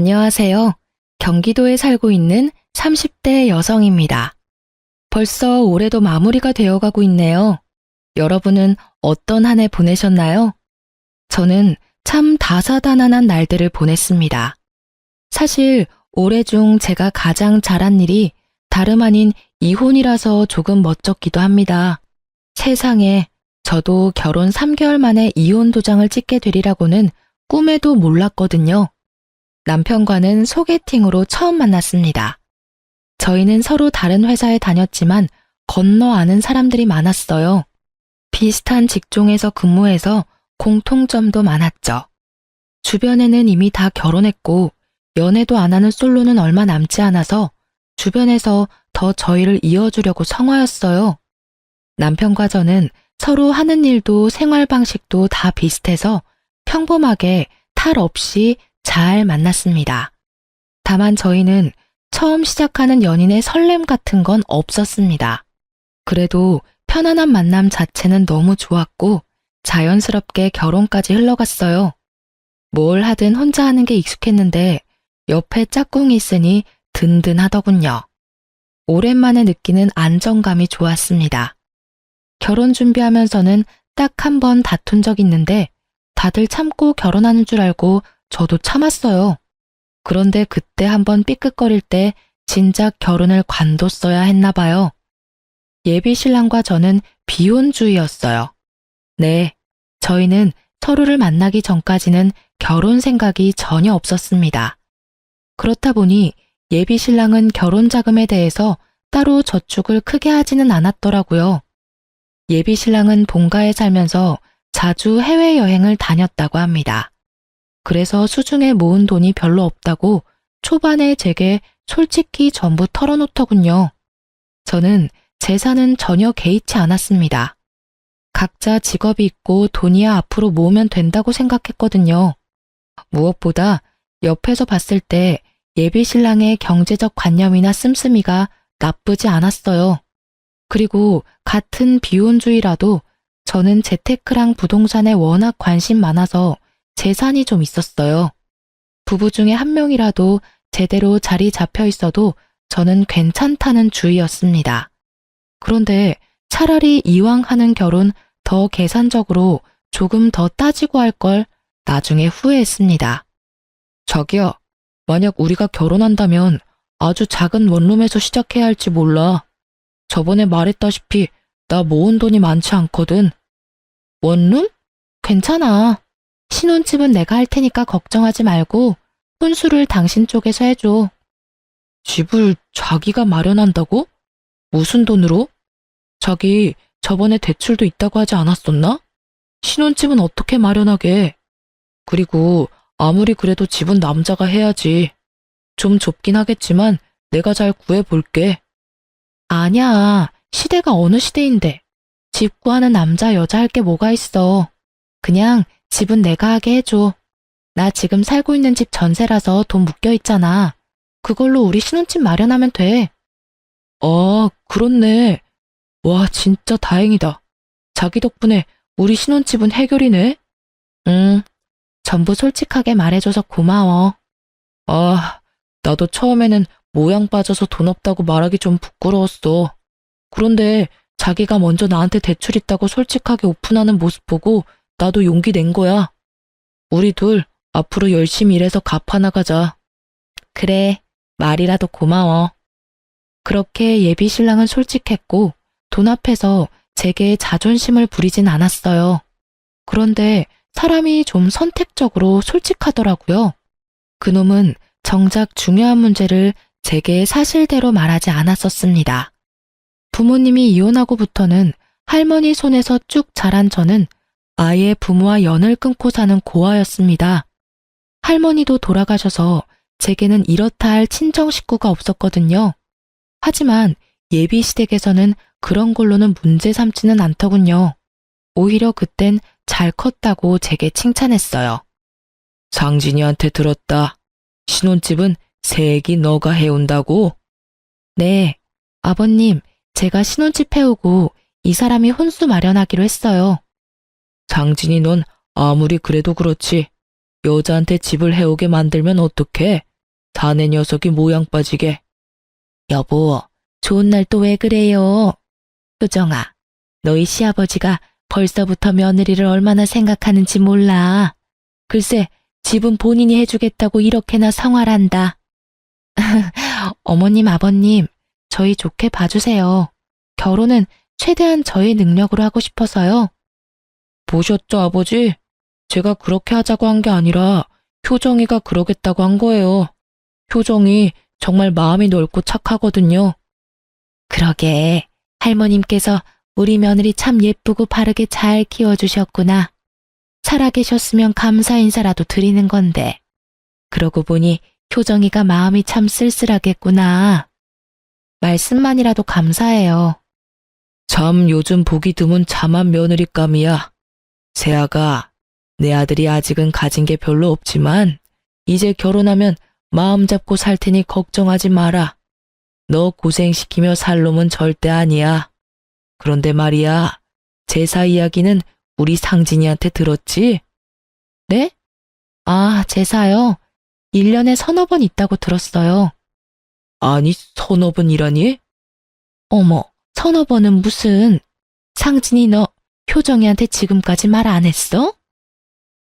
안녕하세요. 경기도에 살고 있는 30대 여성입니다. 벌써 올해도 마무리가 되어가고 있네요. 여러분은 어떤 한 해 보내셨나요? 저는 참 다사다난한 날들을 보냈습니다. 사실 올해 중 제가 가장 잘한 일이 다름 아닌 이혼이라서 조금 멋쩍기도 합니다. 세상에, 저도 결혼 3개월 만에 이혼 도장을 찍게 되리라고는 꿈에도 몰랐거든요. 남편과는 소개팅으로 처음 만났습니다. 저희는 서로 다른 회사에 다녔지만 건너 아는 사람들이 많았어요. 비슷한 직종에서 근무해서 공통점도 많았죠. 주변에는 이미 다 결혼했고 연애도 안 하는 솔로는 얼마 남지 않아서 주변에서 더 저희를 이어주려고 성화였어요. 남편과 저는 서로 하는 일도 생활 방식도 다 비슷해서 평범하게 탈 없이 잘 만났습니다. 다만 저희는 처음 시작하는 연인의 설렘 같은 건 없었습니다. 그래도 편안한 만남 자체는 너무 좋았고 자연스럽게 결혼까지 흘러갔어요. 뭘 하든 혼자 하는 게 익숙했는데 옆에 짝꿍이 있으니 든든하더군요. 오랜만에 느끼는 안정감이 좋았습니다. 결혼 준비하면서는 딱 한 번 다툰 적 있는데 다들 참고 결혼하는 줄 알고 저도 참았어요. 그런데 그때 한번 삐끗거릴 때 진작 결혼을 관뒀어야 했나 봐요. 예비 신랑과 저는 비혼주의였어요. 네, 저희는 서로를 만나기 전까지는 결혼 생각이 전혀 없었습니다. 그렇다 보니 예비 신랑은 결혼 자금에 대해서 따로 저축을 크게 하지는 않았더라고요. 예비 신랑은 본가에 살면서 자주 해외여행을 다녔다고 합니다. 그래서 수중에 모은 돈이 별로 없다고 초반에 제게 솔직히 전부 털어놓더군요. 저는 재산은 전혀 개의치 않았습니다. 각자 직업이 있고 돈이야 앞으로 모으면 된다고 생각했거든요. 무엇보다 옆에서 봤을 때 예비 신랑의 경제적 관념이나 씀씀이가 나쁘지 않았어요. 그리고 같은 비혼주의라도 저는 재테크랑 부동산에 워낙 관심 많아서 재산이 좀 있었어요. 부부 중에 한 명이라도 제대로 자리 잡혀 있어도 저는 괜찮다는 주의였습니다. 그런데 차라리 이왕 하는 결혼 더 계산적으로 조금 더 따지고 할 걸 나중에 후회했습니다. 자기야, 만약 우리가 결혼한다면 아주 작은 원룸에서 시작해야 할지 몰라. 저번에 말했다시피 나 모은 돈이 많지 않거든. 원룸? 괜찮아. 신혼집은 내가 할 테니까 걱정하지 말고 혼수를 당신 쪽에서 해줘. 집을 자기가 마련한다고? 무슨 돈으로? 자기 저번에 대출도 있다고 하지 않았었나? 신혼집은 어떻게 마련하게? 그리고 아무리 그래도 집은 남자가 해야지. 좀 좁긴 하겠지만 내가 잘 구해볼게. 아니야. 시대가 어느 시대인데. 집 구하는 남자 여자 할 게 뭐가 있어. 그냥 집은 내가 하게 해줘. 나 지금 살고 있는 집 전세라서 돈 묶여 있잖아. 그걸로 우리 신혼집 마련하면 돼. 아, 그렇네. 와, 진짜 다행이다. 자기 덕분에 우리 신혼집은 해결이네. 응, 전부 솔직하게 말해줘서 고마워. 아, 나도 처음에는 모양 빠져서 돈 없다고 말하기 좀 부끄러웠어. 그런데 자기가 먼저 나한테 대출 있다고 솔직하게 오픈하는 모습 보고 나도 용기 낸 거야. 우리 둘 앞으로 열심히 일해서 갚아나가자. 그래, 말이라도 고마워. 그렇게 예비 신랑은 솔직했고 돈 앞에서 제게 자존심을 부리진 않았어요. 그런데 사람이 좀 선택적으로 솔직하더라고요. 그놈은 정작 중요한 문제를 제게 사실대로 말하지 않았었습니다. 부모님이 이혼하고부터는 할머니 손에서 쭉 자란 저는 아예 부모와 연을 끊고 사는 고아였습니다. 할머니도 돌아가셔서 제게는 이렇다 할 친정 식구가 없었거든요. 하지만 예비 시댁에서는 그런 걸로는 문제 삼지는 않더군요. 오히려 그땐 잘 컸다고 제게 칭찬했어요. 상진이한테 들었다. 신혼집은 새애기 너가 해온다고? 네, 아버님, 제가 신혼집 해오고 이 사람이 혼수 마련하기로 했어요. 상진이 넌 아무리 그래도 그렇지. 여자한테 집을 해오게 만들면 어떡해? 자네 녀석이 모양 빠지게. 여보, 좋은 날 또 왜 그래요? 효정아, 너희 시아버지가 벌써부터 며느리를 얼마나 생각하는지 몰라. 글쎄, 집은 본인이 해주겠다고 이렇게나 성활한다. 어머님, 아버님, 저희 좋게 봐주세요. 결혼은 최대한 저의 능력으로 하고 싶어서요. 보셨죠, 아버지? 제가 그렇게 하자고 한 게 아니라 효정이가 그러겠다고 한 거예요. 효정이 정말 마음이 넓고 착하거든요. 그러게, 할머님께서 우리 며느리 참 예쁘고 바르게 잘 키워주셨구나. 살아계셨으면 감사 인사라도 드리는 건데. 그러고 보니 효정이가 마음이 참 쓸쓸하겠구나. 말씀만이라도 감사해요. 참 요즘 보기 드문 참한 며느리감이야. 세아가, 내 아들이 아직은 가진 게 별로 없지만 이제 결혼하면 마음 잡고 살 테니 걱정하지 마라. 너 고생시키며 살 놈은 절대 아니야. 그런데 말이야, 제사 이야기는 우리 상진이한테 들었지? 네? 아, 제사요? 1년에 서너 번 있다고 들었어요. 아니, 서너 번이라니? 어머, 서너 번은 무슨. 상진이 너 효정이한테 지금까지 말 안 했어?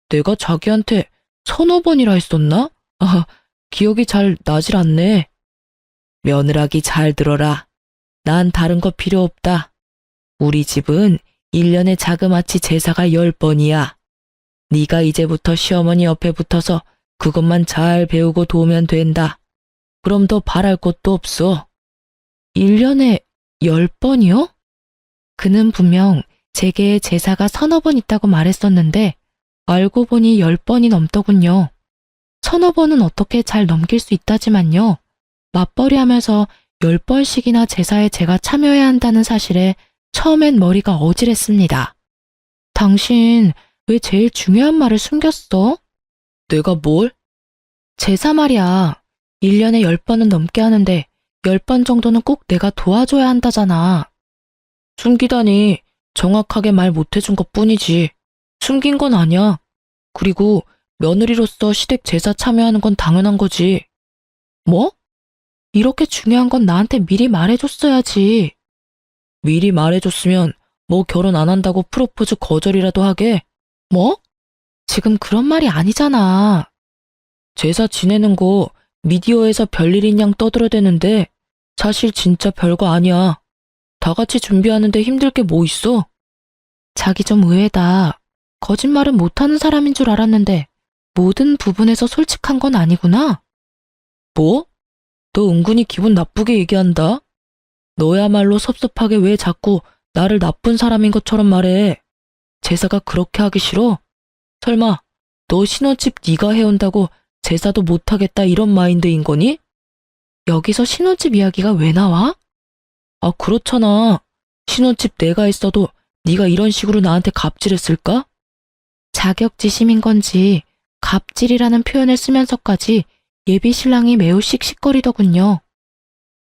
내가 자기한테 서너 번이라 했었나? 아, 기억이 잘 나질 않네. 며느라기 잘 들어라. 난 다른 거 필요 없다. 우리 집은 1년에 자그마치 제사가 10번이야. 네가 이제부터 시어머니 옆에 붙어서 그것만 잘 배우고 도우면 된다. 그럼 더 바랄 것도 없어. 1년에 10번이요? 그는 분명 제게 제사가 서너 번 있다고 말했었는데 알고 보니 10번이 넘더군요. 서너 번은 어떻게 잘 넘길 수 있다지만요. 맞벌이 하면서 10번씩이나 제사에 제가 참여해야 한다는 사실에 처음엔 머리가 어질했습니다. 당신 왜 제일 중요한 말을 숨겼어? 내가 뭘? 제사 말이야. 1년에 10번은 넘게 하는데 10번 정도는 꼭 내가 도와줘야 한다잖아. 숨기다니 정확하게 말 못해준 것 뿐이지. 숨긴 건 아니야. 그리고 며느리로서 시댁 제사 참여하는 건 당연한 거지. 뭐? 이렇게 중요한 건 나한테 미리 말해줬어야지. 미리 말해줬으면 뭐 결혼 안 한다고 프로포즈 거절이라도 하게. 뭐? 지금 그런 말이 아니잖아. 제사 지내는 거 미디어에서 별일인 양 떠들어대는데 사실 진짜 별거 아니야. 다 같이 준비하는데 힘들 게 뭐 있어? 자기 좀 의외다. 거짓말은 못하는 사람인 줄 알았는데 모든 부분에서 솔직한 건 아니구나. 뭐? 너 은근히 기분 나쁘게 얘기한다. 너야말로 섭섭하게 왜 자꾸 나를 나쁜 사람인 것처럼 말해. 제사가 그렇게 하기 싫어? 설마 너 신혼집 네가 해온다고 제사도 못하겠다 이런 마인드인 거니? 여기서 신혼집 이야기가 왜 나와? 아, 그렇잖아. 신혼집 내가 있어도 네가 이런 식으로 나한테 갑질했을까? 자격지심인 건지 갑질이라는 표현을 쓰면서까지 예비 신랑이 매우 씩씩거리더군요.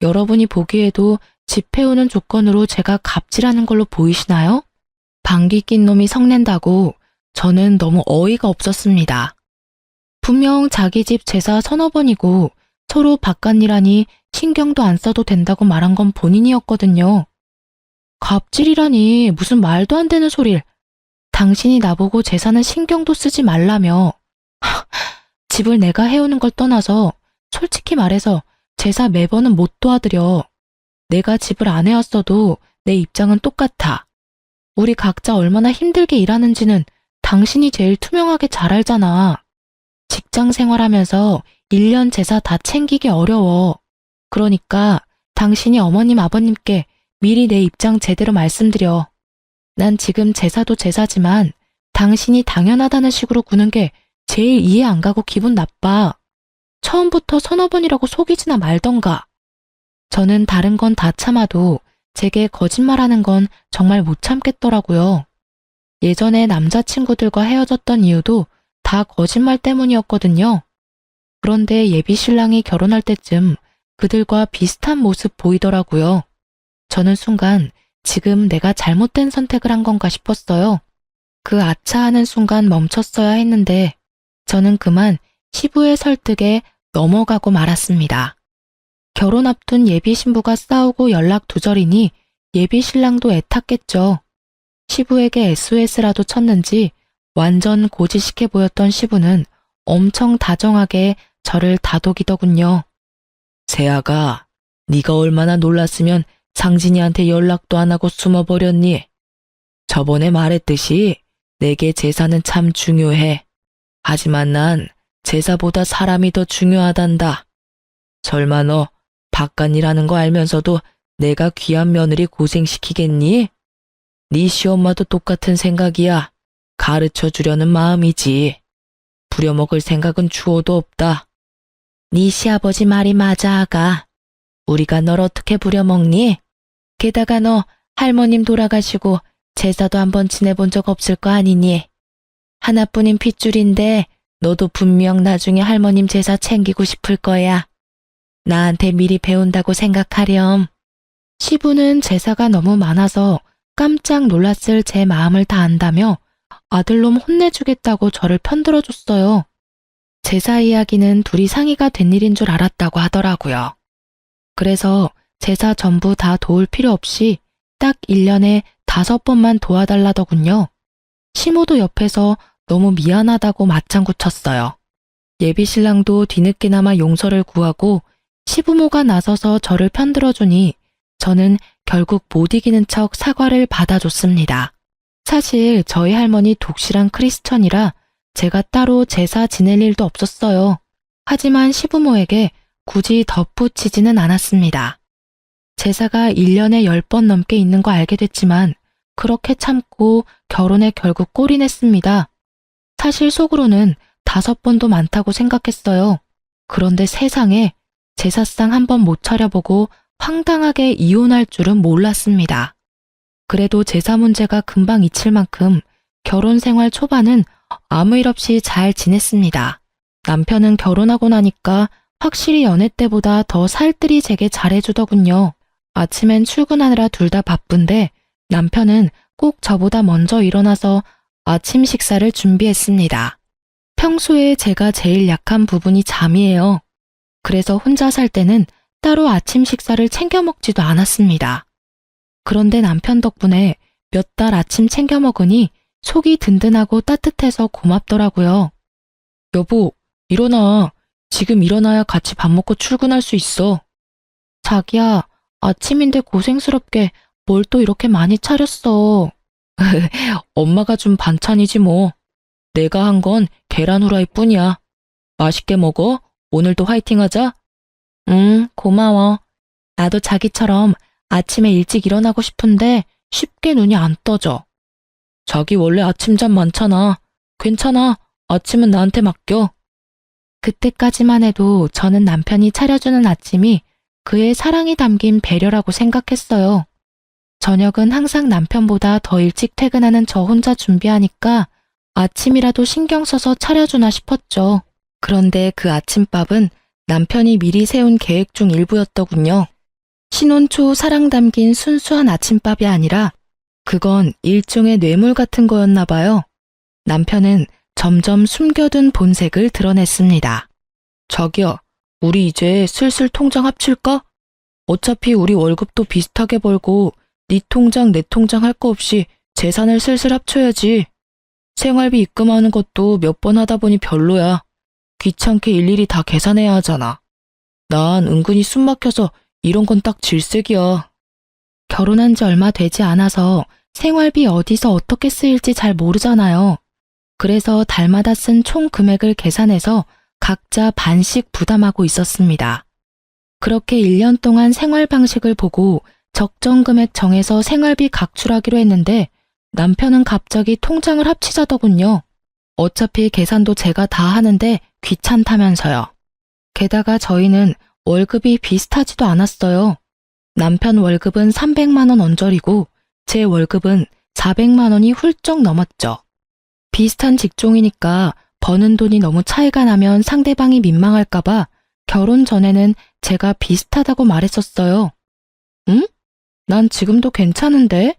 여러분이 보기에도 집 해오는 조건으로 제가 갑질하는 걸로 보이시나요? 방귀 낀 놈이 성낸다고 저는 너무 어이가 없었습니다. 분명 자기 집 제사 서너 번이고 서로 바깥일하니 신경도 안 써도 된다고 말한 건 본인이었거든요. 갑질이라니 무슨 말도 안 되는 소릴. 당신이 나보고 제사는 신경도 쓰지 말라며. 집을 내가 해오는 걸 떠나서 솔직히 말해서 제사 매번은 못 도와드려. 내가 집을 안 해왔어도 내 입장은 똑같아. 우리 각자 얼마나 힘들게 일하는지는 당신이 제일 투명하게 잘 알잖아. 직장 생활하면서 1년 제사 다 챙기기 어려워. 그러니까 당신이 어머님 아버님께 미리 내 입장 제대로 말씀드려. 난 지금 제사도 제사지만 당신이 당연하다는 식으로 구는 게 제일 이해 안 가고 기분 나빠. 처음부터 서너 번이라고 속이지나 말던가. 저는 다른 건 다 참아도 제게 거짓말하는 건 정말 못 참겠더라고요. 예전에 남자친구들과 헤어졌던 이유도 다 거짓말 때문이었거든요. 그런데 예비 신랑이 결혼할 때쯤 그들과 비슷한 모습 보이더라고요. 저는 순간 지금 내가 잘못된 선택을 한 건가 싶었어요. 그 아차하는 순간 멈췄어야 했는데 저는 그만 시부의 설득에 넘어가고 말았습니다. 결혼 앞둔 예비 신부가 싸우고 연락 두절이니 예비 신랑도 애탔겠죠. 시부에게 SOS라도 쳤는지 완전 고지식해 보였던 시부는 엄청 다정하게 저를 다독이더군요. 세아가, 네가 얼마나 놀랐으면 상진이한테 연락도 안 하고 숨어버렸니? 저번에 말했듯이 내게 제사는 참 중요해. 하지만 난 제사보다 사람이 더 중요하단다. 설마 너 바깥일하는 거 알면서도 내가 귀한 며느리 고생시키겠니? 네 시엄마도 똑같은 생각이야. 가르쳐 주려는 마음이지. 부려먹을 생각은 추호도 없다. 네 시아버지 말이 맞아, 아가. 우리가 널 어떻게 부려먹니? 게다가 너 할머님 돌아가시고 제사도 한번 지내본 적 없을 거 아니니? 하나뿐인 핏줄인데 너도 분명 나중에 할머님 제사 챙기고 싶을 거야. 나한테 미리 배운다고 생각하렴. 시부는 제사가 너무 많아서 깜짝 놀랐을 제 마음을 다 안다며 아들놈 혼내주겠다고 저를 편들어줬어요. 제사 이야기는 둘이 상의가 된 일인 줄 알았다고 하더라고요. 그래서 제사 전부 다 도울 필요 없이 딱 1년에 5번만 도와달라더군요. 시모도 옆에서 너무 미안하다고 맞장구 쳤어요. 예비 신랑도 뒤늦게나마 용서를 구하고 시부모가 나서서 저를 편들어주니 저는 결국 못 이기는 척 사과를 받아줬습니다. 사실 저희 할머니 독실한 크리스천이라 제가 따로 제사 지낼 일도 없었어요. 하지만 시부모에게 굳이 덧붙이지는 않았습니다. 제사가 1년에 10번 넘게 있는 거 알게 됐지만 그렇게 참고 결혼에 결국 꼴이 냈습니다. 사실 속으로는 5번도 많다고 생각했어요. 그런데 세상에 제사상 한 번 못 차려보고 황당하게 이혼할 줄은 몰랐습니다. 그래도 제사 문제가 금방 잊힐 만큼 결혼 생활 초반은 아무 일 없이 잘 지냈습니다. 남편은 결혼하고 나니까 확실히 연애 때보다 더 살뜰히 제게 잘해주더군요. 아침엔 출근하느라 둘 다 바쁜데 남편은 꼭 저보다 먼저 일어나서 아침 식사를 준비했습니다. 평소에 제가 제일 약한 부분이 잠이에요. 그래서 혼자 살 때는 따로 아침 식사를 챙겨 먹지도 않았습니다. 그런데 남편 덕분에 몇 달 아침 챙겨 먹으니 속이 든든하고 따뜻해서 고맙더라고요. 여보, 일어나. 지금 일어나야 같이 밥 먹고 출근할 수 있어. 자기야, 아침인데 고생스럽게 뭘 또 이렇게 많이 차렸어. 엄마가 준 반찬이지 뭐. 내가 한 건 계란 후라이 뿐이야. 맛있게 먹어. 오늘도 화이팅하자. 응, 고마워. 나도 자기처럼 아침에 일찍 일어나고 싶은데 쉽게 눈이 안 떠져. 자기 원래 아침잠 많잖아. 괜찮아. 아침은 나한테 맡겨. 그때까지만 해도 저는 남편이 차려주는 아침이 그의 사랑이 담긴 배려라고 생각했어요. 저녁은 항상 남편보다 더 일찍 퇴근하는 저 혼자 준비하니까 아침이라도 신경 써서 차려주나 싶었죠. 그런데 그 아침밥은 남편이 미리 세운 계획 중 일부였더군요. 신혼 초 사랑 담긴 순수한 아침밥이 아니라 그건 일종의 뇌물 같은 거였나 봐요. 남편은 점점 숨겨둔 본색을 드러냈습니다. 자기야, 우리 이제 슬슬 통장 합칠까? 어차피 우리 월급도 비슷하게 벌고 네 통장 내 통장 할 거 없이 재산을 슬슬 합쳐야지. 생활비 입금하는 것도 몇 번 하다 보니 별로야. 귀찮게 일일이 다 계산해야 하잖아. 난 은근히 숨 막혀서 이런 건 딱 질색이야. 결혼한 지 얼마 되지 않아서 생활비 어디서 어떻게 쓰일지 잘 모르잖아요. 그래서 달마다 쓴 총 금액을 계산해서 각자 반씩 부담하고 있었습니다. 그렇게 1년 동안 생활 방식을 보고 적정 금액 정해서 생활비 각출하기로 했는데 남편은 갑자기 통장을 합치자더군요. 어차피 계산도 제가 다 하는데 귀찮다면서요. 게다가 저희는 월급이 비슷하지도 않았어요. 남편 월급은 300만 원 언저리고 제 월급은 400만 원이 훌쩍 넘었죠. 비슷한 직종이니까 버는 돈이 너무 차이가 나면 상대방이 민망할까봐 결혼 전에는 제가 비슷하다고 말했었어요. 응? 난 지금도 괜찮은데?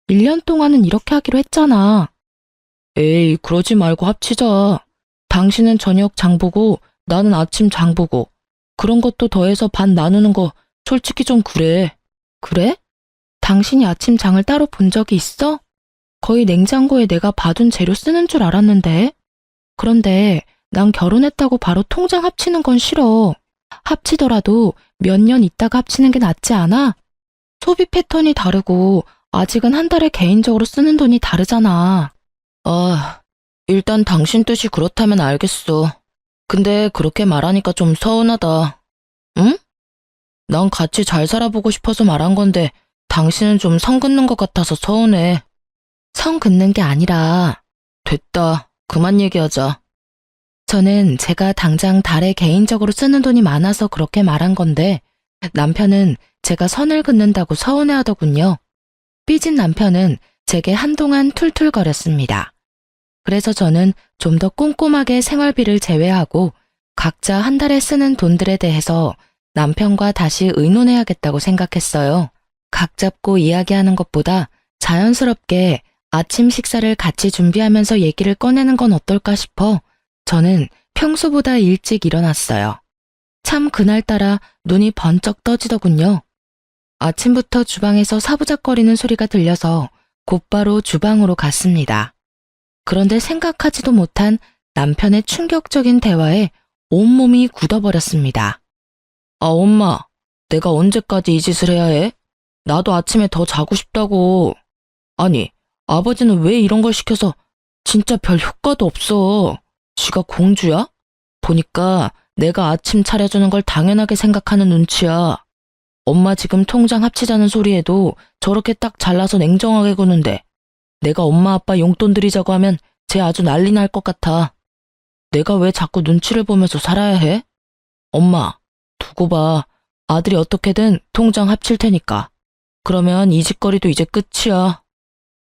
1년 동안은 이렇게 하기로 했잖아. 에이, 그러지 말고 합치자. 당신은 저녁 장 보고 나는 아침 장 보고. 그런 것도 더해서 반 나누는 거 솔직히 좀 그래. 그래? 당신이 아침 장을 따로 본 적이 있어? 거의 냉장고에 내가 봐둔 재료 쓰는 줄 알았는데. 그런데 난 결혼했다고 바로 통장 합치는 건 싫어. 합치더라도 몇 년 있다가 합치는 게 낫지 않아? 소비 패턴이 다르고 아직은 한 달에 개인적으로 쓰는 돈이 다르잖아. 아, 일단 당신 뜻이 그렇다면 알겠어. 근데 그렇게 말하니까 좀 서운하다. 응? 난 같이 잘 살아보고 싶어서 말한 건데 당신은 좀 선 긋는 것 같아서 서운해. 선 긋는 게 아니라 됐다. 그만 얘기하자. 저는 제가 당장 달에 개인적으로 쓰는 돈이 많아서 그렇게 말한 건데 남편은 제가 선을 긋는다고 서운해하더군요. 삐진 남편은 제게 한동안 툴툴거렸습니다. 그래서 저는 좀 더 꼼꼼하게 생활비를 제외하고 각자 한 달에 쓰는 돈들에 대해서 남편과 다시 의논해야겠다고 생각했어요. 각 잡고 이야기하는 것보다 자연스럽게 아침 식사를 같이 준비하면서 얘기를 꺼내는 건 어떨까 싶어 저는 평소보다 일찍 일어났어요. 참 그날따라 눈이 번쩍 떠지더군요. 아침부터 주방에서 사부작거리는 소리가 들려서 곧바로 주방으로 갔습니다. 그런데 생각하지도 못한 남편의 충격적인 대화에 온몸이 굳어버렸습니다. 아, 엄마, 내가 언제까지 이 짓을 해야 해? 나도 아침에 더 자고 싶다고. 아니, 아버지는 왜 이런 걸 시켜서 진짜 별 효과도 없어. 지가 공주야? 보니까 내가 아침 차려주는 걸 당연하게 생각하는 눈치야. 엄마 지금 통장 합치자는 소리에도 저렇게 딱 잘라서 냉정하게 구는데 내가 엄마 아빠 용돈 드리자고 하면 쟤 아주 난리 날 것 같아. 내가 왜 자꾸 눈치를 보면서 살아야 해? 엄마, 두고 봐. 아들이 어떻게든 통장 합칠 테니까. 그러면 이 짓거리도 이제 끝이야.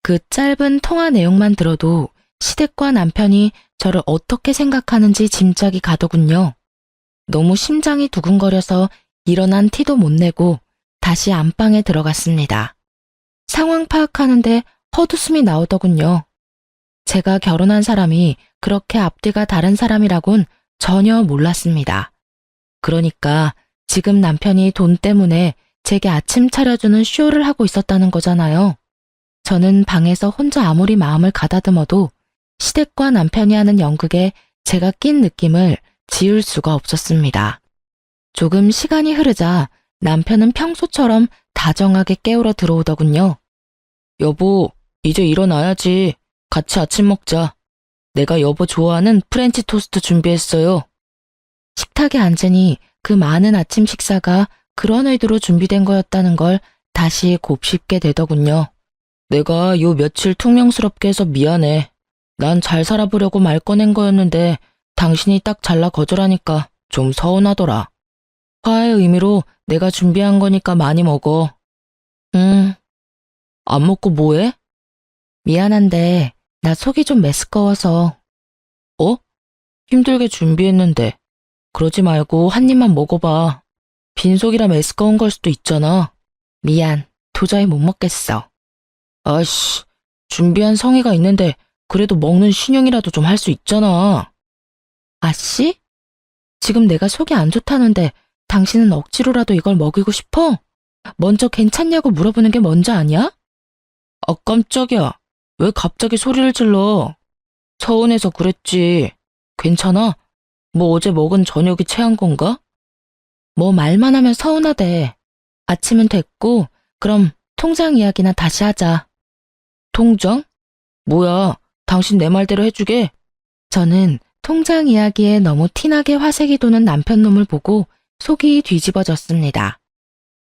그 짧은 통화 내용만 들어도 시댁과 남편이 저를 어떻게 생각하는지 짐작이 가더군요. 너무 심장이 두근거려서 일어난 티도 못 내고 다시 안방에 들어갔습니다. 상황 파악하는데 헛웃음이 나오더군요. 제가 결혼한 사람이 그렇게 앞뒤가 다른 사람이라곤 전혀 몰랐습니다. 그러니까 지금 남편이 돈 때문에 제게 아침 차려주는 쇼를 하고 있었다는 거잖아요. 저는 방에서 혼자 아무리 마음을 가다듬어도 시댁과 남편이 하는 연극에 제가 낀 느낌을 지울 수가 없었습니다. 조금 시간이 흐르자 남편은 평소처럼 다정하게 깨우러 들어오더군요. 여보, 이제 일어나야지. 같이 아침 먹자. 내가 여보 좋아하는 프렌치 토스트 준비했어요. 식탁에 앉으니 그 많은 아침 식사가 그런 의도로 준비된 거였다는 걸 다시 곱씹게 되더군요. 내가 요 며칠 퉁명스럽게 해서 미안해. 난 잘 살아보려고 말 꺼낸 거였는데 당신이 딱 잘라 거절하니까 좀 서운하더라. 화해의 의미로 내가 준비한 거니까 많이 먹어. 안 먹고 뭐해? 미안한데 나 속이 좀 메스꺼워서. 어? 힘들게 준비했는데. 그러지 말고 한 입만 먹어봐. 빈속이라 메스꺼운 걸 수도 있잖아. 미안, 도저히 못 먹겠어. 아이씨, 준비한 성의가 있는데 그래도 먹는 신용이라도 좀 할 수 있잖아. 아씨? 지금 내가 속이 안 좋다는데 당신은 억지로라도 이걸 먹이고 싶어? 먼저 괜찮냐고 물어보는 게 먼저 아니야? 아, 깜짝이야. 왜 갑자기 소리를 질러? 서운해서 그랬지. 괜찮아? 뭐 어제 먹은 저녁이 체한 건가? 뭐 말만 하면 서운하대. 아침은 됐고 그럼 통장 이야기나 다시 하자. 통장? 뭐야, 당신 내 말대로 해주게? 저는 통장 이야기에 너무 티나게 화색이 도는 남편 놈을 보고 속이 뒤집어졌습니다.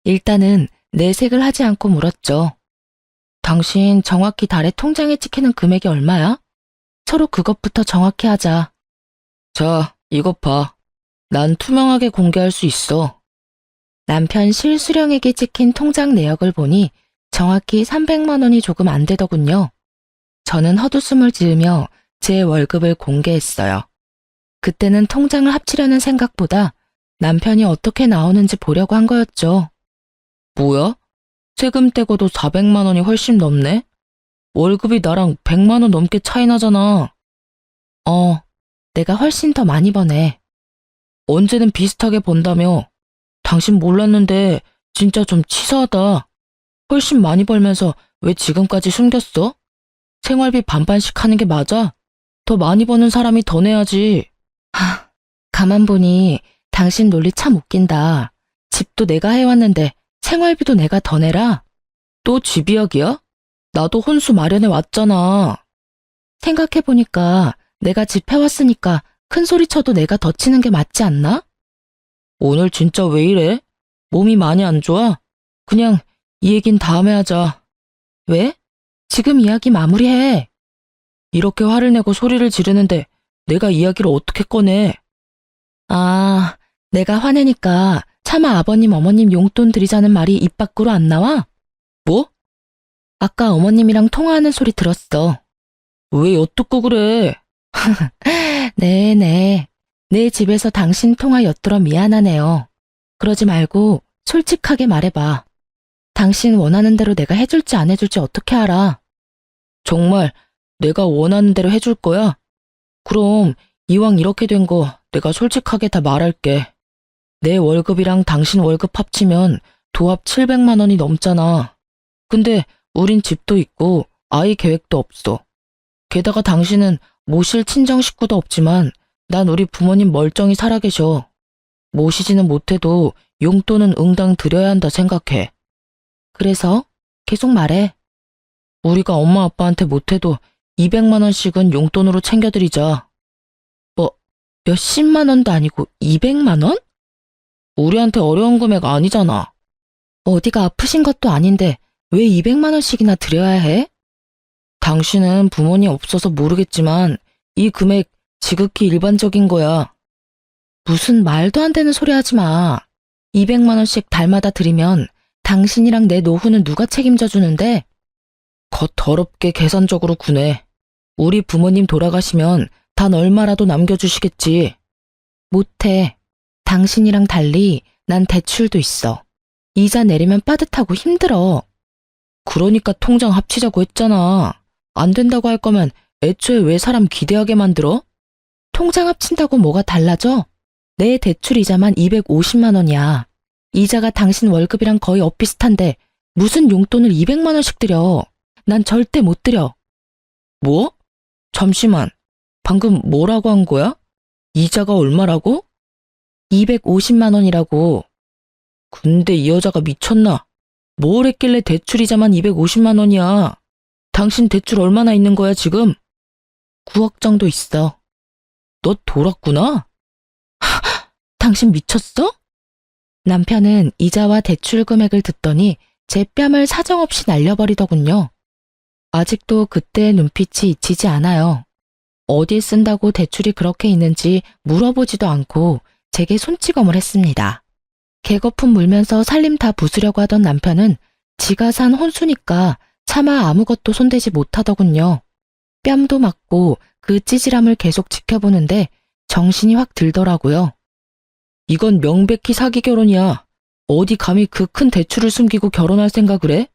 일단은 내색을 하지 않고 물었죠. 당신 정확히 달에 통장에 찍히는 금액이 얼마야? 서로 그것부터 정확히 하자. 자, 이것 봐. 난 투명하게 공개할 수 있어. 남편 실수령에게 찍힌 통장 내역을 보니 정확히 300만 원이 조금 안 되더군요. 저는 헛웃음을 지으며 제 월급을 공개했어요. 그때는 통장을 합치려는 생각보다 남편이 어떻게 나오는지 보려고 한 거였죠. 뭐야? 세금 떼고도 400만 원이 훨씬 넘네? 월급이 나랑 100만 원 넘게 차이 나잖아. 내가 훨씬 더 많이 버네. 언제는 비슷하게 번다며. 당신 몰랐는데 진짜 좀 치사하다. 훨씬 많이 벌면서 왜 지금까지 숨겼어? 생활비 반반씩 하는 게 맞아? 더 많이 버는 사람이 더 내야지. 가만 보니 당신 논리 참 웃긴다. 집도 내가 해왔는데 생활비도 내가 더 내라? 또 집 이야기야? 나도 혼수 마련해 왔잖아. 생각해보니까 내가 집 해왔으니까 큰 소리 쳐도 내가 더 치는 게 맞지 않나? 오늘 진짜 왜 이래? 몸이 많이 안 좋아? 그냥 이 얘긴 다음에 하자. 왜? 지금 이야기 마무리해. 이렇게 화를 내고 소리를 지르는데 내가 이야기를 어떻게 꺼내? 아, 내가 화내니까 차마 아버님, 어머님 용돈 드리자는 말이 입 밖으로 안 나와? 뭐? 아까 어머님이랑 통화하는 소리 들었어. 왜 엿듣고 그래? 네네. 내 집에서 당신 통화 엿들어 미안하네요. 그러지 말고 솔직하게 말해봐. 당신 원하는 대로 내가 해줄지 안 해줄지 어떻게 알아? 정말 내가 원하는 대로 해줄 거야? 그럼 이왕 이렇게 된 거 내가 솔직하게 다 말할게. 내 월급이랑 당신 월급 합치면 도합 700만 원이 넘잖아. 근데 우린 집도 있고 아이 계획도 없어. 게다가 당신은 모실 친정 식구도 없지만 난 우리 부모님 멀쩡히 살아계셔. 모시지는 못해도 용돈은 응당 드려야 한다 생각해. 그래서 계속 말해. 우리가 엄마 아빠한테 못해도 200만 원씩은 용돈으로 챙겨드리자. 몇십만 원도 아니고 200만 원? 우리한테 어려운 금액 아니잖아. 어디가 아프신 것도 아닌데 왜 200만 원씩이나 드려야 해? 당신은 부모님 없어서 모르겠지만 이 금액 지극히 일반적인 거야. 무슨 말도 안 되는 소리 하지 마. 200만 원씩 달마다 드리면 당신이랑 내 노후는 누가 책임져 주는데? 겉 더럽게 계산적으로 구네. 우리 부모님 돌아가시면 단 얼마라도 남겨주시겠지. 못해. 당신이랑 달리 난 대출도 있어. 이자 내리면 빠듯하고 힘들어. 그러니까 통장 합치자고 했잖아. 안 된다고 할 거면 애초에 왜 사람 기대하게 만들어? 통장 합친다고 뭐가 달라져? 내 대출 이자만 250만 원이야. 이자가 당신 월급이랑 거의 엇비슷한데 무슨 용돈을 200만 원씩 드려. 난 절대 못 드려. 뭐? 잠시만. 방금 뭐라고 한 거야? 이자가 얼마라고? 250만 원이라고. 근데 이 여자가 미쳤나? 뭘 했길래 대출 이자만 250만 원이야? 당신 대출 얼마나 있는 거야 지금? 9억 정도 있어. 너 돌았구나? 당신 미쳤어? 남편은 이자와 대출 금액을 듣더니 제 뺨을 사정없이 날려버리더군요. 아직도 그때의 눈빛이 잊히지 않아요. 어디에 쓴다고 대출이 그렇게 있는지 물어보지도 않고 제게 손찌검을 했습니다. 개거품 물면서 살림 다 부수려고 하던 남편은 지가 산 혼수니까 차마 아무것도 손대지 못하더군요. 뺨도 맞고 그 찌질함을 계속 지켜보는데 정신이 확 들더라고요. 이건 명백히 사기 결혼이야. 어디 감히 그 큰 대출을 숨기고 결혼할 생각을 해?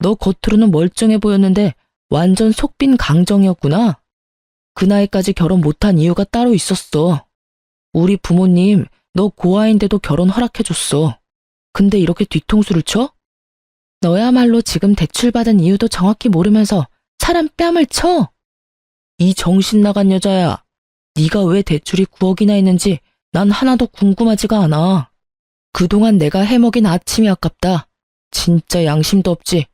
너 겉으로는 멀쩡해 보였는데 완전 속빈 강정이었구나. 그 나이까지 결혼 못한 이유가 따로 있었어. 우리 부모님 너 고아인데도 결혼 허락해줬어. 근데 이렇게 뒤통수를 쳐? 너야말로 지금 대출받은 이유도 정확히 모르면서 사람 뺨을 쳐? 이 정신 나간 여자야. 네가 왜 대출이 9억이나 있는지 난 하나도 궁금하지가 않아. 그동안 내가 해먹인 아침이 아깝다. 진짜 양심도 없지.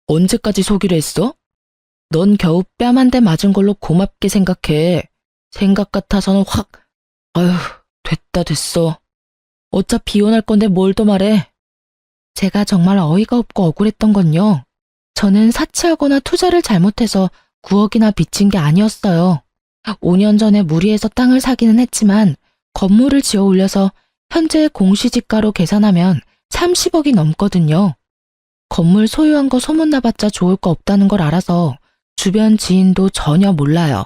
언제까지 속이려 했어? 넌 겨우 뺨 한 대 맞은 걸로 고맙게 생각해. 생각 같아서는 확, 아휴, 됐어. 어차피 이혼할 건데 뭘 더 말해. 제가 정말 어이가 없고 억울했던 건요. 저는 사치하거나 투자를 잘못해서 9억이나 빚진 게 아니었어요. 5년 전에 무리해서 땅을 사기는 했지만 건물을 지어 올려서 현재 공시지가로 계산하면 30억이 넘거든요. 건물 소유한 거 소문나봤자 좋을 거 없다는 걸 알아서 주변 지인도 전혀 몰라요.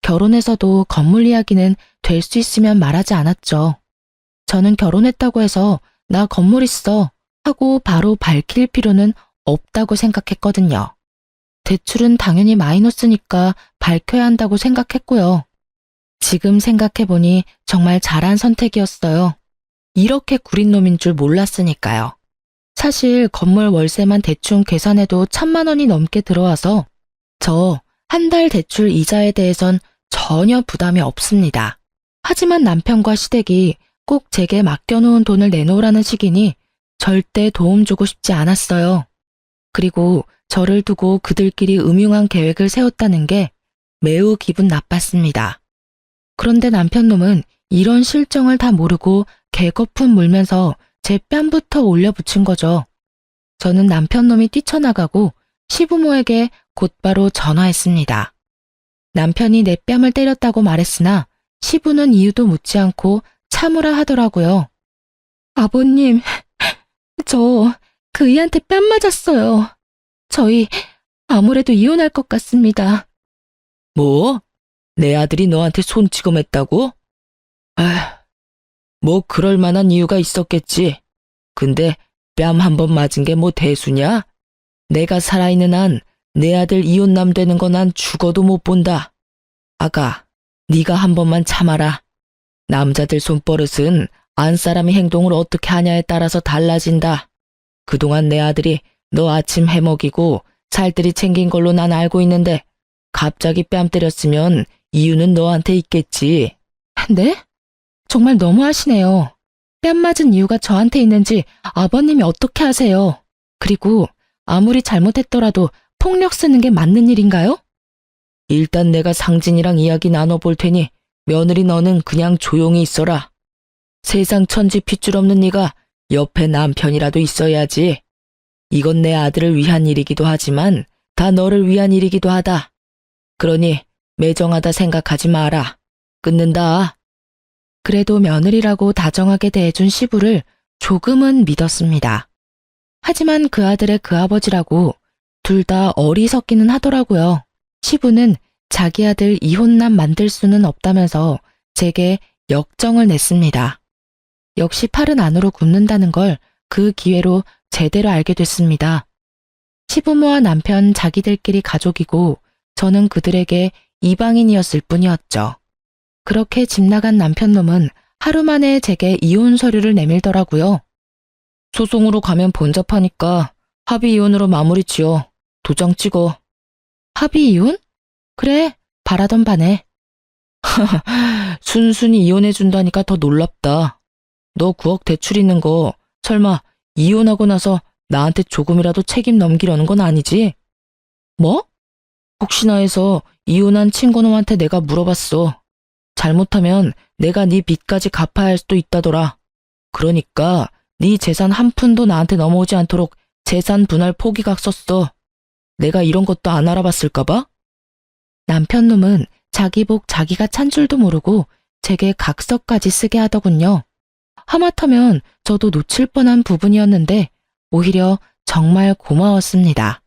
결혼해서도 건물 이야기는 될 수 있으면 말하지 않았죠. 저는 결혼했다고 해서 나 건물 있어 하고 바로 밝힐 필요는 없다고 생각했거든요. 대출은 당연히 마이너스니까 밝혀야 한다고 생각했고요. 지금 생각해보니 정말 잘한 선택이었어요. 이렇게 구린 놈인 줄 몰랐으니까요. 사실 건물 월세만 대충 계산해도 1,000만 원이 넘게 들어와서 저 한 달 대출 이자에 대해선 전혀 부담이 없습니다. 하지만 남편과 시댁이 꼭 제게 맡겨놓은 돈을 내놓으라는 식이니 절대 도움 주고 싶지 않았어요. 그리고 저를 두고 그들끼리 음흉한 계획을 세웠다는 게 매우 기분 나빴습니다. 그런데 남편놈은 이런 실정을 다 모르고 개거품 물면서 제 뺨부터 올려붙인 거죠. 저는 남편놈이 뛰쳐나가고 시부모에게 곧바로 전화했습니다. 남편이 내 뺨을 때렸다고 말했으나 시부는 이유도 묻지 않고 참으라 하더라고요. 아버님, 저 그이한테 뺨 맞았어요. 저희 아무래도 이혼할 것 같습니다. 뭐? 내 아들이 너한테 손찌검했다고? 아, 뭐 그럴 만한 이유가 있었겠지. 근데 뺨 한 번 맞은 게 뭐 대수냐? 내가 살아있는 한 내 아들 이혼남 되는 거 난 죽어도 못 본다. 아가, 네가 한 번만 참아라. 남자들 손버릇은 안 사람이 행동을 어떻게 하냐에 따라서 달라진다. 그동안 내 아들이 너 아침 해먹이고 살뜰히 챙긴 걸로 난 알고 있는데 갑자기 뺨 때렸으면 이유는 너한테 있겠지. 네? 정말 너무하시네요. 뺨 맞은 이유가 저한테 있는지 아버님이 어떻게 아세요? 그리고 아무리 잘못했더라도 폭력 쓰는 게 맞는 일인가요? 일단 내가 상진이랑 이야기 나눠볼 테니 며느리 너는 그냥 조용히 있어라. 세상 천지 핏줄 없는 네가 옆에 남편이라도 있어야지. 이건 내 아들을 위한 일이기도 하지만 다 너를 위한 일이기도 하다. 그러니 매정하다 생각하지 마라. 끊는다. 그래도 며느리라고 다정하게 대해준 시부를 조금은 믿었습니다. 하지만 그 아들의 그 아버지라고 둘 다 어리석기는 하더라고요. 시부는 자기 아들 이혼남 만들 수는 없다면서 제게 역정을 냈습니다. 역시 팔은 안으로 굽는다는 걸 그 기회로 제대로 알게 됐습니다. 시부모와 남편 자기들끼리 가족이고 저는 그들에게 이방인이었을 뿐이었죠. 그렇게 집 나간 남편놈은 하루 만에 제게 이혼 서류를 내밀더라고요. 소송으로 가면 번잡하니까 합의 이혼으로 마무리 지어. 도장 찍어. 합의 이혼? 그래, 바라던 바네. 순순히 이혼해준다니까 더 놀랍다. 너 9억 대출 있는 거 설마 이혼하고 나서 나한테 조금이라도 책임 넘기려는 건 아니지? 뭐? 혹시나 해서 이혼한 친구놈한테 내가 물어봤어. 잘못하면 내가 네 빚까지 갚아야 할 수도 있다더라. 그러니까 네 재산 한 푼도 나한테 넘어오지 않도록 재산 분할 포기각 썼어. 내가 이런 것도 안 알아봤을까봐? 남편놈은 자기 복 자기가 찬 줄도 모르고 제게 각서까지 쓰게 하더군요. 하마터면 저도 놓칠 뻔한 부분이었는데 오히려 정말 고마웠습니다.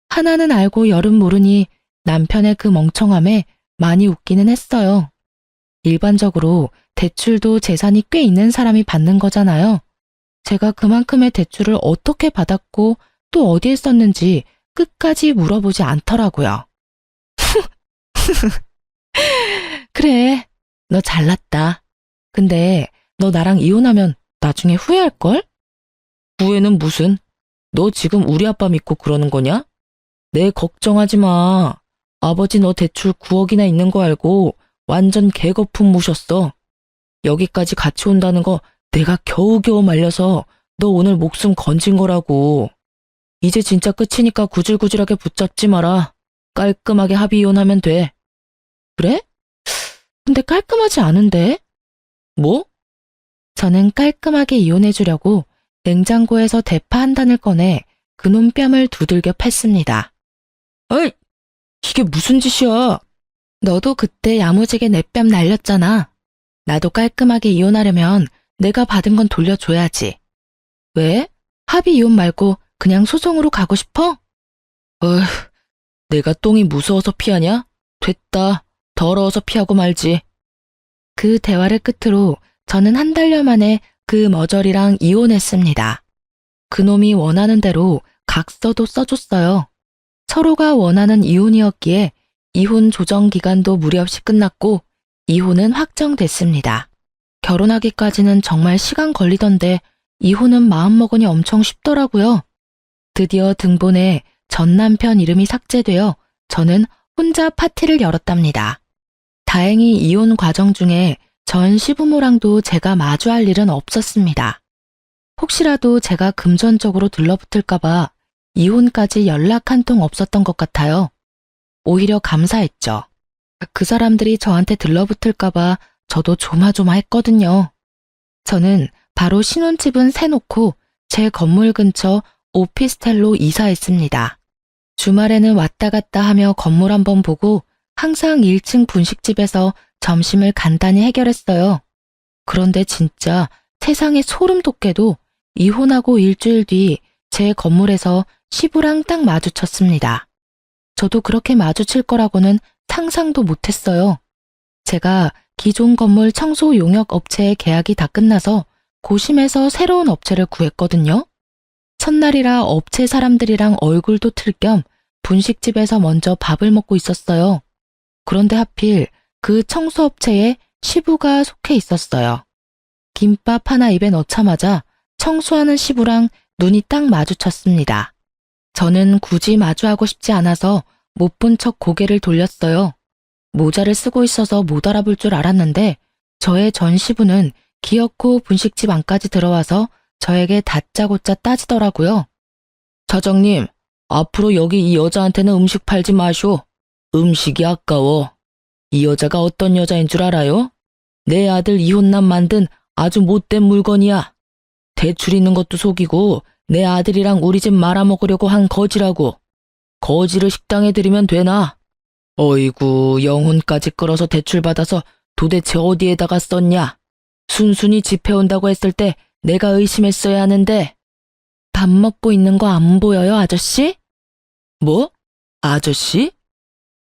하나는 알고 열은 모르니 남편의 그 멍청함에 많이 웃기는 했어요. 일반적으로 대출도 재산이 꽤 있는 사람이 받는 거잖아요. 제가 그만큼의 대출을 어떻게 받았고 또 어디에 썼는지 끝까지 물어보지 않더라고요. 그래, 너 잘났다. 근데 너 나랑 이혼하면 나중에 후회할걸? 후회는 무슨? 너 지금 우리 아빠 믿고 그러는 거냐? 내 걱정하지 마. 아버지 너 대출 9억이나 있는 거 알고 완전 개거품 무셨어. 여기까지 같이 온다는 거 내가 겨우겨우 말려서 너 오늘 목숨 건진 거라고. 이제 진짜 끝이니까 구질구질하게 붙잡지 마라. 깔끔하게 합의 이혼하면 돼. 그래? 근데 깔끔하지 않은데? 뭐? 저는 깔끔하게 이혼해주려고 냉장고에서 대파 한 단을 꺼내 그놈 뺨을 두들겨 팼습니다. 어이, 이게 무슨 짓이야? 너도 그때 야무지게 내 뺨 날렸잖아. 나도 깔끔하게 이혼하려면 내가 받은 건 돌려줘야지. 왜? 합의 이혼 말고 그냥 소송으로 가고 싶어? 어휴, 내가 똥이 무서워서 피하냐? 됐다. 더러워서 피하고 말지. 그 대화를 끝으로 저는 한 달여 만에 그 머저리랑 이혼했습니다. 그놈이 원하는 대로 각서도 써줬어요. 서로가 원하는 이혼이었기에 이혼 조정 기간도 무리 없이 끝났고 이혼은 확정됐습니다. 결혼하기까지는 정말 시간 걸리던데 이혼은 마음먹으니 엄청 쉽더라고요. 드디어 등본에 전 남편 이름이 삭제되어 저는 혼자 파티를 열었답니다. 다행히 이혼 과정 중에 전 시부모랑도 제가 마주할 일은 없었습니다. 혹시라도 제가 금전적으로 들러붙을까봐 이혼까지 연락 한 통 없었던 것 같아요. 오히려 감사했죠. 그 사람들이 저한테 들러붙을까봐 저도 조마조마했거든요. 저는 바로 신혼집은 세놓고 제 건물 근처 오피스텔로 이사했습니다. 주말에는 왔다 갔다 하며 건물 한번 보고 항상 1층 분식집에서 점심을 간단히 해결했어요. 그런데 진짜 세상에 소름 돋게도 이혼하고 일주일 뒤 제 건물에서 시부랑 딱 마주쳤습니다. 저도 그렇게 마주칠 거라고는 상상도 못했어요. 제가 기존 건물 청소 용역 업체의 계약이 다 끝나서 고심해서 새로운 업체를 구했거든요. 첫날이라 업체 사람들이랑 얼굴도 틀 겸 분식집에서 먼저 밥을 먹고 있었어요. 그런데 하필 그 청소업체에 시부가 속해 있었어요. 김밥 하나 입에 넣자마자 청소하는 시부랑 눈이 딱 마주쳤습니다. 저는 굳이 마주하고 싶지 않아서 못 본 척 고개를 돌렸어요. 모자를 쓰고 있어서 못 알아볼 줄 알았는데 저의 전 시부는 기어코 분식집 안까지 들어와서 저에게 다짜고짜 따지더라고요. 사장님, 앞으로 여기 이 여자한테는 음식 팔지 마쇼. 음식이 아까워. 이 여자가 어떤 여자인 줄 알아요? 내 아들 이혼남 만든 아주 못된 물건이야. 대출 있는 것도 속이고 내 아들이랑 우리 집 말아먹으려고 한 거지라고. 거지를 식당에 들이면 되나? 어이구, 영혼까지 끌어서 대출받아서 도대체 어디에다가 썼냐? 순순히 집해온다고 했을 때 내가 의심했어야 하는데. 밥 먹고 있는 거 안 보여요, 아저씨? 뭐? 아저씨?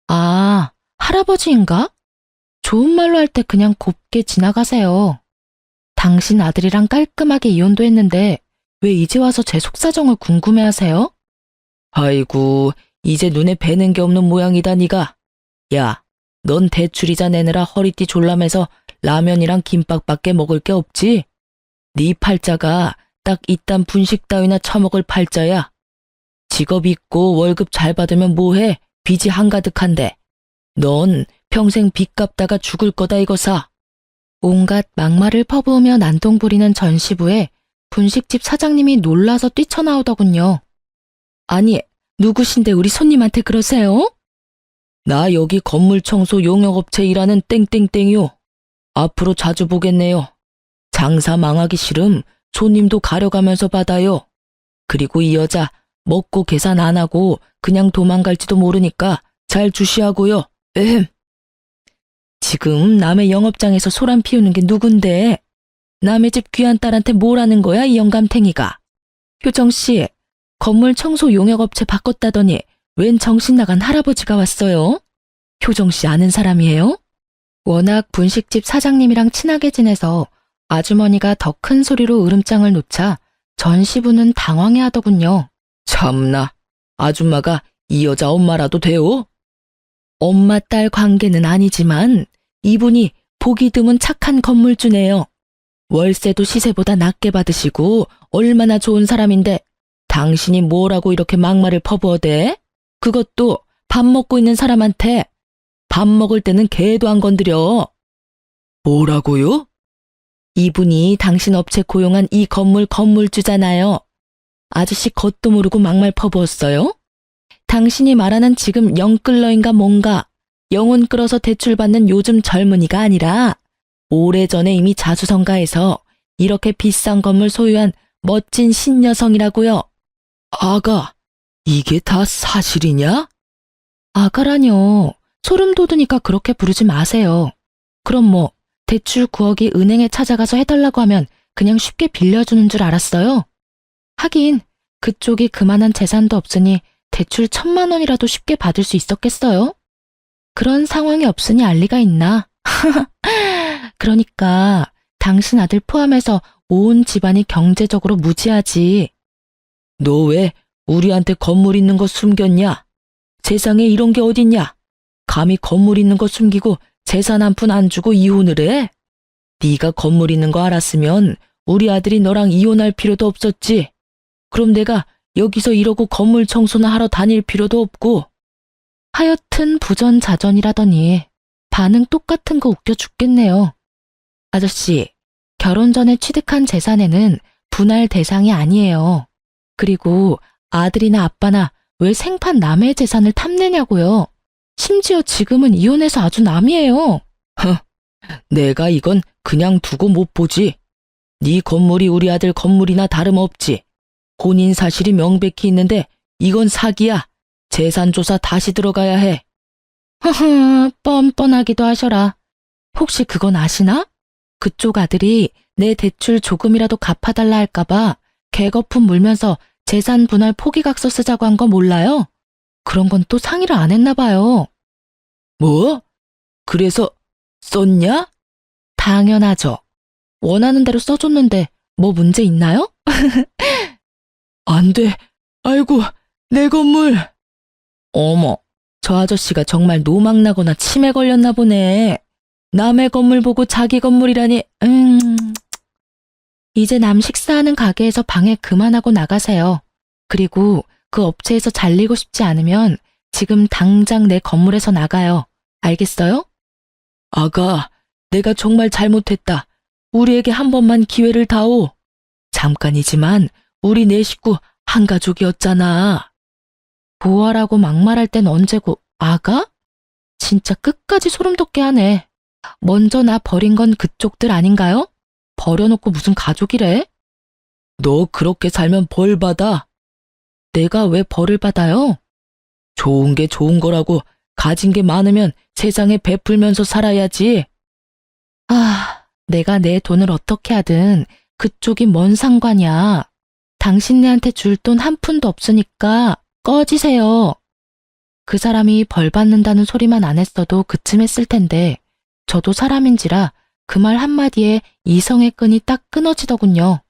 아, 할아버지인가? 좋은 말로 할 때 그냥 곱게 지나가세요. 당신 아들이랑 깔끔하게 이혼도 했는데 왜 이제 와서 제 속사정을 궁금해하세요? 아이고, 이제 눈에 뵈는 게 없는 모양이다 니가. 야, 넌 대출이자 내느라 허리띠 졸라매서 라면이랑 김밥밖에 먹을 게 없지? 네 팔자가 딱 이딴 분식 따위나 처먹을 팔자야. 직업 있고 월급 잘 받으면 뭐해? 빚이 한가득한데. 넌 평생 빚 갚다가 죽을 거다 이거사. 온갖 막말을 퍼부으며 난동 부리는 전 시부에 분식집 사장님이 놀라서 뛰쳐나오더군요. 아니, 누구신데 우리 손님한테 그러세요? 나 여기 건물 청소 용역업체 일하는 땡땡땡이요. 앞으로 자주 보겠네요. 장사 망하기 싫음 손님도 가려가면서 받아요. 그리고 이 여자 먹고 계산 안 하고 그냥 도망갈지도 모르니까 잘 주시하고요. 지금 남의 영업장에서 소란 피우는 게 누군데? 남의 집 귀한 딸한테 뭐라는 거야, 이 영감탱이가? 효정씨, 건물 청소 용역업체 바꿨다더니 웬 정신 나간 할아버지가 왔어요? 효정씨 아는 사람이에요? 워낙 분식집 사장님이랑 친하게 지내서 아주머니가 더 큰 소리로 으름장을 놓자 전 시부는 당황해 하더군요. 참나, 아줌마가 이 여자 엄마라도 돼요? 엄마 딸 관계는 아니지만 이분이 보기 드문 착한 건물주네요. 월세도 시세보다 낮게 받으시고 얼마나 좋은 사람인데 당신이 뭐라고 이렇게 막말을 퍼부어대? 그것도 밥 먹고 있는 사람한테. 밥 먹을 때는 개도 안 건드려. 뭐라고요? 이분이 당신 업체 고용한 이 건물 건물주잖아요. 아저씨 겉도 모르고 막말 퍼부었어요? 당신이 말하는 지금 영끌러인가 뭔가 영혼 끌어서 대출받는 요즘 젊은이가 아니라 오래전에 이미 자수성가해서 이렇게 비싼 건물 소유한 멋진 신여성이라고요. 아가, 이게 다 사실이냐? 아가라뇨. 소름 돋으니까 그렇게 부르지 마세요. 그럼 뭐 대출 9억이 은행에 찾아가서 해달라고 하면 그냥 쉽게 빌려주는 줄 알았어요? 하긴 그쪽이 그만한 재산도 없으니 대출 1,000만 원이라도 쉽게 받을 수 있었겠어요? 그런 상황이 없으니 알 리가 있나? 그러니까 당신 아들 포함해서 온 집안이 경제적으로 무지하지. 너 왜 우리한테 건물 있는 거 숨겼냐? 세상에 이런 게 어딨냐? 감히 건물 있는 거 숨기고 재산 한 푼 안 주고 이혼을 해? 네가 건물 있는 거 알았으면 우리 아들이 너랑 이혼할 필요도 없었지. 그럼 내가 여기서 이러고 건물 청소나 하러 다닐 필요도 없고. 하여튼 부전자전이라더니 반응 똑같은 거 웃겨 죽겠네요. 아저씨, 결혼 전에 취득한 재산에는 분할 대상이 아니에요. 그리고 아들이나 아빠나 왜 생판 남의 재산을 탐내냐고요. 심지어 지금은 이혼해서 아주 남이에요. 내가 이건 그냥 두고 못 보지. 네 건물이 우리 아들 건물이나 다름없지. 혼인 사실이 명백히 있는데 이건 사기야. 재산 조사 다시 들어가야 해. 허허, 뻔뻔하기도 하셔라. 혹시 그건 아시나? 그쪽 아들이 내 대출 조금이라도 갚아달라 할까봐 개거품 물면서 재산 분할 포기각서 쓰자고 한 거 몰라요? 그런 건 또 상의를 안 했나 봐요. 뭐? 그래서 썼냐? 당연하죠. 원하는 대로 써줬는데 뭐 문제 있나요? 안 돼. 아이고, 내 건물. 어머, 저 아저씨가 정말 노망나거나 치매 걸렸나 보네. 남의 건물 보고 자기 건물이라니. 이제 남 식사하는 가게에서 방해 그만하고 나가세요. 그리고 그 업체에서 잘리고 싶지 않으면 지금 당장 내 건물에서 나가요. 알겠어요? 아가, 내가 정말 잘못했다. 우리에게 한 번만 기회를 다오. 잠깐이지만 우리 네 식구 한 가족이었잖아. 보아라고 막말할 땐 언제고, 아가? 진짜 끝까지 소름 돋게 하네. 먼저 나 버린 건 그쪽들 아닌가요? 버려놓고 무슨 가족이래? 너 그렇게 살면 벌 받아. 내가 왜 벌을 받아요? 좋은 게 좋은 거라고 가진 게 많으면 세상에 베풀면서 살아야지. 아, 내가 내 돈을 어떻게 하든 그쪽이 뭔 상관이야. 당신네한테 줄 돈 한 푼도 없으니까 꺼지세요. 그 사람이 벌 받는다는 소리만 안 했어도 그쯤 했을 텐데 저도 사람인지라 그 말 한마디에 이성의 끈이 딱 끊어지더군요.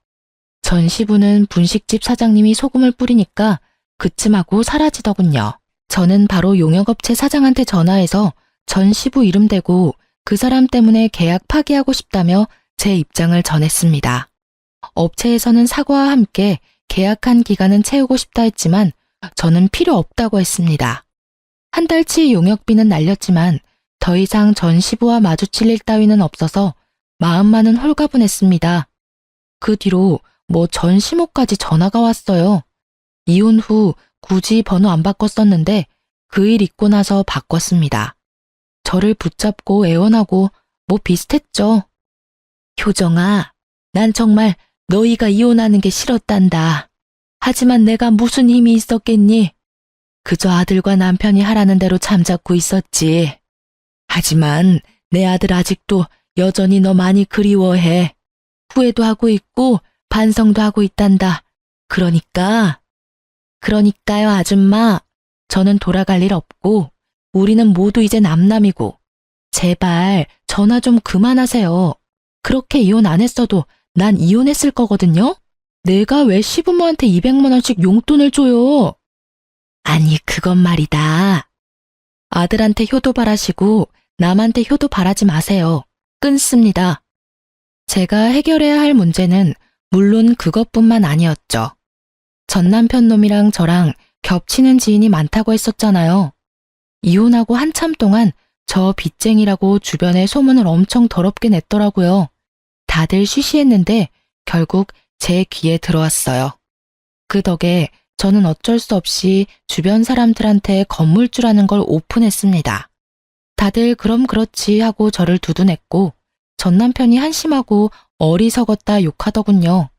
전시부는 분식집 사장님이 소금을 뿌리니까 그쯤 하고 사라지더군요. 저는 바로 용역업체 사장한테 전화해서 전시부 이름 대고 그 사람 때문에 계약 파기하고 싶다며 제 입장을 전했습니다. 업체에서는 사과와 함께 계약한 기간은 채우고 싶다 했지만 저는 필요 없다고 했습니다. 한 달치 용역비는 날렸지만 더 이상 전시부와 마주칠 일 따위는 없어서 마음만은 홀가분했습니다. 그 뒤로 뭐 전시모까지 전화가 왔어요. 이혼 후 굳이 번호 안 바꿨었는데 그 일 있고 나서 바꿨습니다. 저를 붙잡고 애원하고 뭐 비슷했죠. 효정아, 난 정말 너희가 이혼하는 게 싫었단다. 하지만 내가 무슨 힘이 있었겠니? 그저 아들과 남편이 하라는 대로 잠자코 있었지. 하지만 내 아들 아직도 여전히 너 많이 그리워해. 후회도 하고 있고 반성도 하고 있단다. 그러니까요, 아줌마. 저는 돌아갈 일 없고 우리는 모두 이제 남남이고 제발 전화 좀 그만하세요. 그렇게 이혼 안 했어도 난 이혼했을 거거든요. 내가 왜 시부모한테 200만 원씩 용돈을 줘요? 아니, 그건 말이다. 아들한테 효도 바라시고 남한테 효도 바라지 마세요. 끊습니다. 제가 해결해야 할 문제는 물론 그것뿐만 아니었죠. 전 남편 놈이랑 저랑 겹치는 지인이 많다고 했었잖아요. 이혼하고 한참 동안 저 빚쟁이라고 주변에 소문을 엄청 더럽게 냈더라고요. 다들 쉬쉬했는데 결국 제 귀에 들어왔어요. 그 덕에 저는 어쩔 수 없이 주변 사람들한테 건물주라는 걸 오픈했습니다. 다들 그럼 그렇지 하고 저를 두둔했고 전 남편이 한심하고 어리석었다 욕하더군요.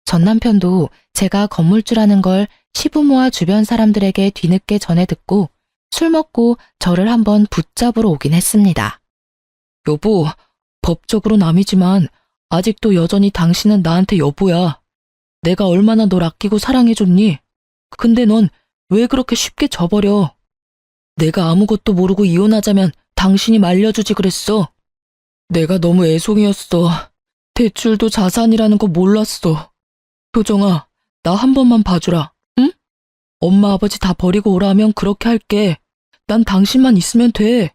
전 남편도 제가 건물주라는 걸 시부모와 주변 사람들에게 뒤늦게 전해 듣고 술 먹고 저를 한번 붙잡으러 오긴 했습니다. 여보, 법적으로 남이지만 아직도 여전히 당신은 나한테 여보야. 내가 얼마나 널 아끼고 사랑해줬니? 근데 넌 왜 그렇게 쉽게 져버려? 내가 아무것도 모르고 이혼하자면 당신이 말려주지 그랬어. 내가 너무 애송이었어. 대출도 자산이라는 거 몰랐어. 효정아, 나 한 번만 봐주라, 응? 엄마 아버지 다 버리고 오라면 그렇게 할게. 난 당신만 있으면 돼.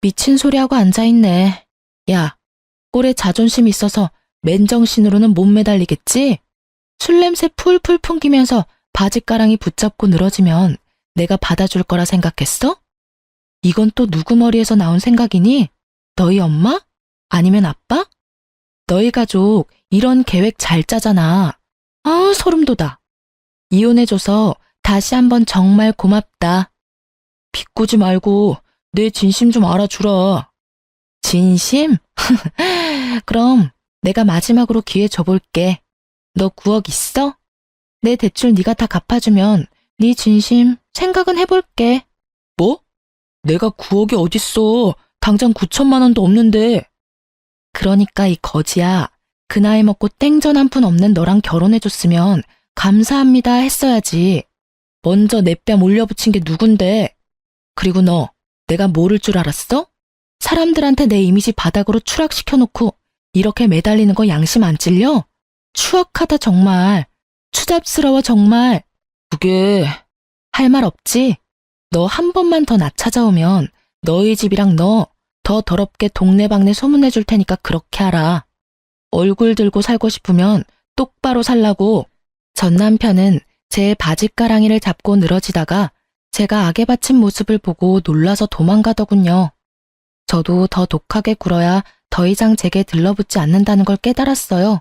미친 소리하고 앉아있네. 야, 꼴에 자존심 있어서 맨정신으로는 못 매달리겠지? 술 냄새 풀풀 풍기면서 바짓가랑이 붙잡고 늘어지면 내가 받아줄 거라 생각했어? 이건 또 누구 머리에서 나온 생각이니? 너희 엄마? 아니면 아빠? 너희 가족 이런 계획 잘 짜잖아. 아, 소름 돋아. 이혼해줘서 다시 한번 정말 고맙다. 비꼬지 말고 내 진심 좀 알아주라. 진심? 그럼 내가 마지막으로 기회 줘볼게. 너 9억 있어? 내 대출 네가 다 갚아주면 네 진심 생각은 해볼게. 뭐? 내가 9억이 어딨어. 당장 9천만 원도 없는데. 그러니까 이 거지야. 그 나이 먹고 땡전 한 푼 없는 너랑 결혼해줬으면 감사합니다 했어야지. 먼저 내 뺨 올려붙인 게 누군데. 그리고 너 내가 모를 줄 알았어? 사람들한테 내 이미지 바닥으로 추락시켜놓고 이렇게 매달리는 거 양심 안 찔려? 추악하다 정말. 추잡스러워 정말. 그게 할 말 없지? 너 한 번만 더 나 찾아오면 너희 집이랑 너 더 더럽게 동네방네 소문내줄 테니까 그렇게 하라. 얼굴 들고 살고 싶으면 똑바로 살라고. 전 남편은 제 바짓가랑이를 잡고 늘어지다가 제가 악에 바친 모습을 보고 놀라서 도망가더군요. 저도 더 독하게 굴어야 더 이상 제게 들러붙지 않는다는 걸 깨달았어요.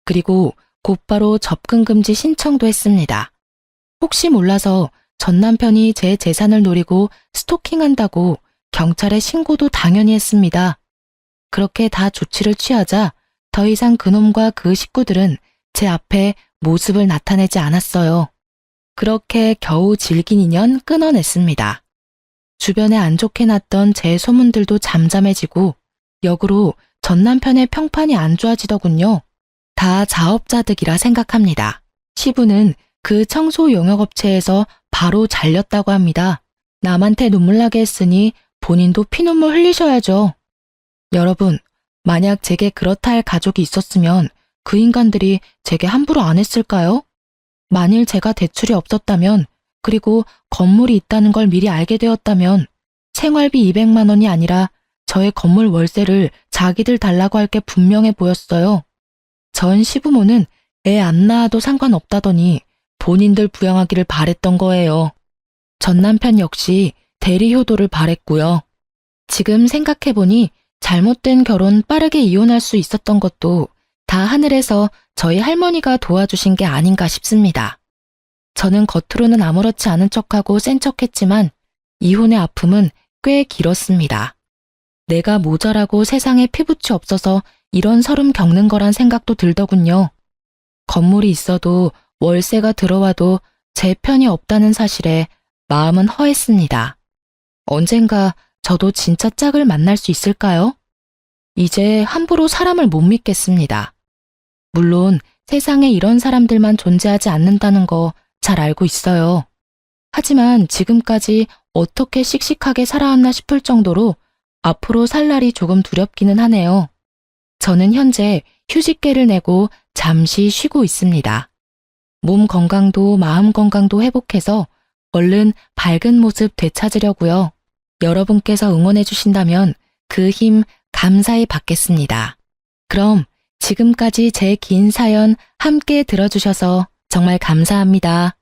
그리고 곧바로 접근 금지 신청도 했습니다. 혹시 몰라서 전 남편이 제 재산을 노리고 스토킹한다고 경찰에 신고도 당연히 했습니다. 그렇게 다 조치를 취하자 더 이상 그놈과 그 식구들은 제 앞에 모습을 나타내지 않았어요. 그렇게 겨우 질긴 인연 끊어냈습니다. 주변에 안 좋게 났던 제 소문들도 잠잠해지고 역으로 전 남편의 평판이 안 좋아지더군요. 다 자업자득이라 생각합니다. 시부는 그 청소 용역업체에서 바로 잘렸다고 합니다. 남한테 눈물 나게 했으니 본인도 피눈물 흘리셔야죠. 여러분, 만약 제게 그렇다 할 가족이 있었으면 그 인간들이 제게 함부로 안 했을까요? 만일 제가 대출이 없었다면, 그리고 건물이 있다는 걸 미리 알게 되었다면 생활비 200만 원이 아니라 저의 건물 월세를 자기들 달라고 할 게 분명해 보였어요. 전 시부모는 애 안 낳아도 상관없다더니 본인들 부양하기를 바랬던 거예요. 전 남편 역시 대리 효도를 바랬고요. 지금 생각해보니 잘못된 결혼 빠르게 이혼할 수 있었던 것도 다 하늘에서 저희 할머니가 도와주신 게 아닌가 싶습니다. 저는 겉으로는 아무렇지 않은 척하고 센 척했지만 이혼의 아픔은 꽤 길었습니다. 내가 모자라고 세상에 피부치 없어서 이런 서름 겪는 거란 생각도 들더군요. 건물이 있어도 월세가 들어와도 제 편이 없다는 사실에 마음은 허했습니다. 언젠가 저도 진짜 짝을 만날 수 있을까요? 이제 함부로 사람을 못 믿겠습니다. 물론 세상에 이런 사람들만 존재하지 않는다는 거 잘 알고 있어요. 하지만 지금까지 어떻게 씩씩하게 살아왔나 싶을 정도로 앞으로 살 날이 조금 두렵기는 하네요. 저는 현재 휴직계를 내고 잠시 쉬고 있습니다. 몸 건강도 마음 건강도 회복해서 얼른 밝은 모습 되찾으려고요. 여러분께서 응원해 주신다면 그 힘 감사히 받겠습니다. 그럼 지금까지 제 긴 사연 함께 들어주셔서 정말 감사합니다.